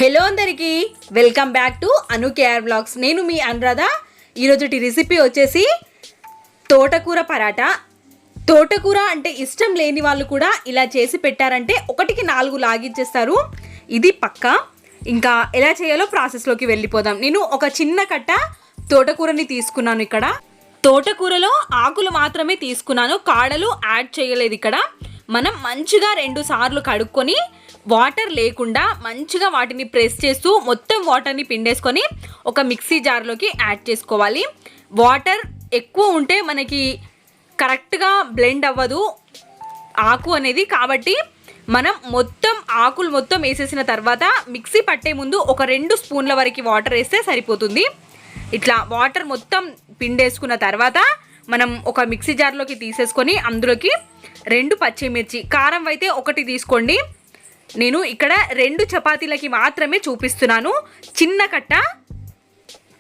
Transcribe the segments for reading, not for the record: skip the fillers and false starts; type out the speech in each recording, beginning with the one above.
Hello అందరికీ welcome back to Anu KR blogs. నేను మీ అనురాధ. ఈరోజుటి రెసిపీ వచ్చేసి తోటకూర పరాటా. తోటకూర అంటే ఇష్టం లేని వాళ్ళు కూడా ఇలా చేసి పెట్టారంటే 1కి 4 లాగించేస్తారు. ఇది పక్కా. ఇంకా ఎలా చేయాలో ప్రాసెస్లోకి వెళ్ళిపోదాం. నేను ఒక చిన్న కట్ట తోటకూరని తీసుకున్నాను. ఇక్కడ తోటకూరలో ఆకులు మాత్రమే తీసుకున్నాను, కాడలు యాడ్ చేయలేదు. ఇక్కడ మనం మంచిగా 2 సార్లు కడుక్కొని వాటర్ లేకుండా మంచిగా వాటిని ప్రెస్ చేస్తూ మొత్తం వాటర్ని పిండేసుకొని ఒక మిక్సీ జార్లోకి యాడ్ చేసుకోవాలి. వాటర్ ఎక్కువ ఉంటే మనకి కరెక్ట్గా బ్లెండ్ అవ్వదు ఆకు అనేది. కాబట్టి మనం ఆకులు మొత్తం వేసేసిన తర్వాత మిక్సీ పట్టే ముందు ఒక 2 స్పూన్ల వరకు వాటర్ వేస్తే సరిపోతుంది. ఇట్లా వాటర్ మొత్తం పిండేసుకున్న తర్వాత మనం ఒక మిక్సీ జార్లోకి తీసేసుకొని అందులోకి 2 పచ్చిమిర్చి, కారం అయితే 1 తీసుకోండి. నేను ఇక్కడ 2 చపాతీలకి మాత్రమే చూపిస్తున్నాను. చిన్న కట్ట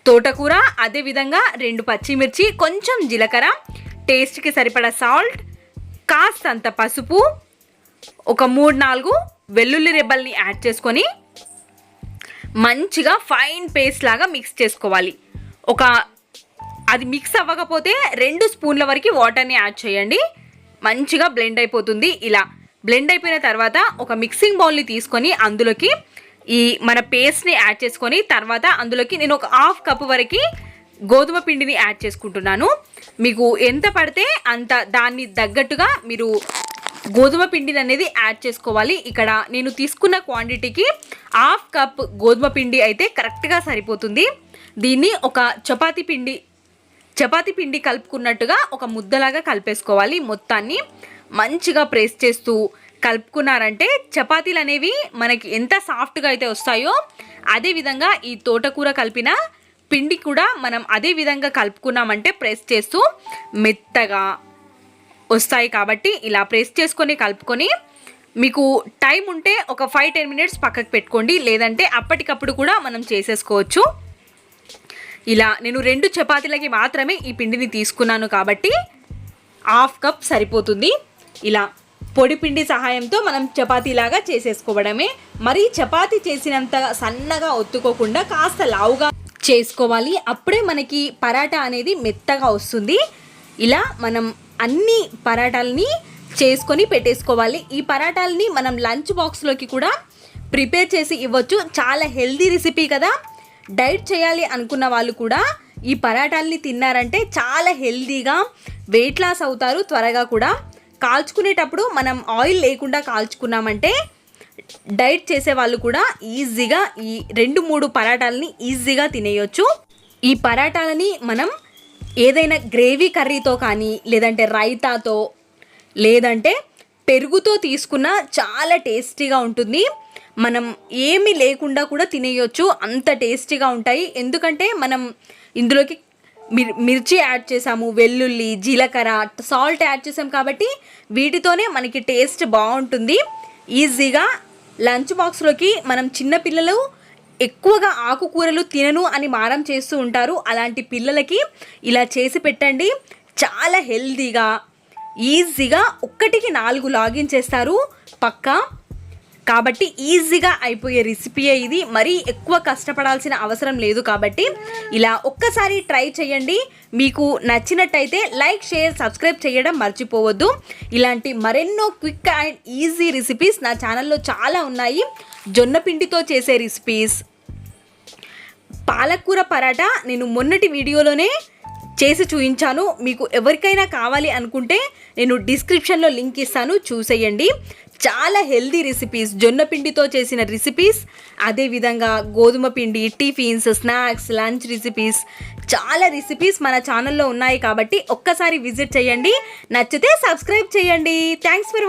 తోటకూర, అదేవిధంగా 2 పచ్చిమిర్చి, కొంచెం జీలకర్ర, టేస్ట్కి సరిపడా సాల్ట్, కాస్తంత పసుపు, ఒక 3-4 వెల్లుల్లి రెబ్బల్ని యాడ్ చేసుకొని మంచిగా ఫైన్ పేస్ట్ లాగా మిక్స్ చేసుకోవాలి. అది మిక్స్ అవ్వకపోతే 2 స్పూన్ల వరకు వాటర్ని యాడ్ చేయండి. మంచిగా బ్లెండ్ అయిపోతుంది. ఇలా బ్లెండ్ అయిపోయిన తర్వాత ఒక మిక్సింగ్ బౌల్ని తీసుకొని అందులోకి మన పేస్ట్ని యాడ్ చేసుకొని తర్వాత అందులోకి నేను ఒక 1/2 కప్పు వరకు గోధుమ పిండిని యాడ్ చేసుకుంటున్నాను. మీకు ఎంత పడితే అంత దాన్ని తగ్గట్టుగా మీరు గోధుమ పిండిని అనేది యాడ్ చేసుకోవాలి. ఇక్కడ నేను తీసుకున్న క్వాంటిటీకి 1/2 కప్ గోధుమ పిండి అయితే కరెక్ట్గా సరిపోతుంది. దీన్ని ఒక చపాతీ పిండి కలుపుకున్నట్టుగా ఒక ముద్దలాగా కలిపేసుకోవాలి. మొత్తాన్ని మంచిగా ప్రెస్ చేస్తూ కలుపుకున్నారంటే చపాతీలు అనేవి మనకి ఎంత సాఫ్ట్గా అయితే వస్తాయో అదేవిధంగా ఈ తోటకూర కలిపిన పిండి కూడా మనం అదే విధంగా కలుపుకున్నామంటే ప్రెస్ చేస్తూ మెత్తగా వస్తాయి. కాబట్టి ఇలా ప్రెస్ చేసుకొని కలుపుకొని మీకు టైం ఉంటే ఒక 5-10 మినిట్స్ పక్కకు పెట్టుకోండి, లేదంటే అప్పటికప్పుడు కూడా మనం చేసేసుకోవచ్చు. ఇలా నేను 2 చపాతీలకి మాత్రమే ఈ పిండిని తీసుకున్నాను కాబట్టి 1/2 కప్ సరిపోతుంది. ఇలా పొడి పిండి సహాయంతో మనం చపాతీలాగా చేసేసుకోవడమే. మరి చపాతీ చేసినంత సన్నగా ఒత్తుకోకుండా కాస్త లావుగా చేసుకోవాలి. అప్పుడే మనకి పరాటా అనేది మెత్తగా వస్తుంది. ఇలా మనం అన్ని పరాటాలని చేసుకొని పెట్టేసుకోవాలి. ఈ పరాటాలని మనం లంచ్ బాక్స్లోకి కూడా ప్రిపేర్ చేసి ఇవ్వచ్చు. చాలా హెల్దీ రెసిపీ కదా. డైట్ చేయాలి అనుకున్న వాళ్ళు కూడా ఈ పరాటాలని తిన్నారంటే చాలా హెల్దీగా వెయిట్ లాస్ అవుతారు త్వరగా కూడా. కాల్చుకునేటప్పుడు మనం ఆయిల్ లేకుండా కాల్చుకున్నామంటే డైట్ చేసే వాళ్ళు కూడా ఈజీగా ఈ 2-3 పరాటాలని ఈజీగా తినేయొచ్చు. ఈ పరాటాలని మనం ఏదైనా గ్రేవీ కర్రీతో కానీ లేదంటే రైతాతో లేదంటే పెరుగుతో తీసుకున్నా చాలా టేస్టీగా ఉంటుంది. మనం ఏమీ లేకుండా కూడా తినేయొచ్చు, అంత టేస్టీగా ఉంటాయి. ఎందుకంటే మనం ఇందులోకి మిర్చి యాడ్ చేసాము, వెల్లుల్లి, జీలకర్ర, సాల్ట్ యాడ్ చేసాం కాబట్టి వీటితోనే మనకి టేస్ట్ బాగుంటుంది. ఈజీగా లంచ్ బాక్స్లోకి మనం చిన్నపిల్లలు ఎక్కువగా ఆకుకూరలు తినను అని మారం చేస్తూ ఉంటారు. అలాంటి పిల్లలకి ఇలా చేసి పెట్టండి. చాలా హెల్తీగా ఈజీగా 1కి 4 లాగిన్ చేస్తారు పక్కా. కాబట్టి ఈజీగా అయిపోయే రెసిపీయే ఇది. మరీ ఎక్కువ కష్టపడాల్సిన అవసరం లేదు. కాబట్టి ఇలా ఒక్కసారి ట్రై చేయండి. మీకు నచ్చినట్టయితే లైక్, షేర్, సబ్స్క్రైబ్ చేయడం మర్చిపోవద్దు. ఇలాంటి మరెన్నో క్విక్ అండ్ ఈజీ రెసిపీస్ నా ఛానల్లో చాలా ఉన్నాయి. జొన్న పిండితో చేసే రెసిపీస్, పాలకూర పరాటా నేను మొన్నటి వీడియోలోనే చేసి చూపించాను. మీకు ఎవరికైనా కావాలి అనుకుంటే నేను డిస్క్రిప్షన్లో లింక్ ఇస్తాను, చూసేయండి. చాలా హెల్దీ రెసిపీస్, జొన్న పిండితో చేసిన రెసిపీస్, అదేవిధంగా గోధుమ పిండి, టిఫిన్స్, స్నాక్స్, లంచ్ రెసిపీస్, చాలా రెసిపీస్ మన ఛానల్లో ఉన్నాయి. కాబట్టి ఒక్కసారి విజిట్ చేయండి. నచ్చితే సబ్స్క్రైబ్ చేయండి. Thanks for watching.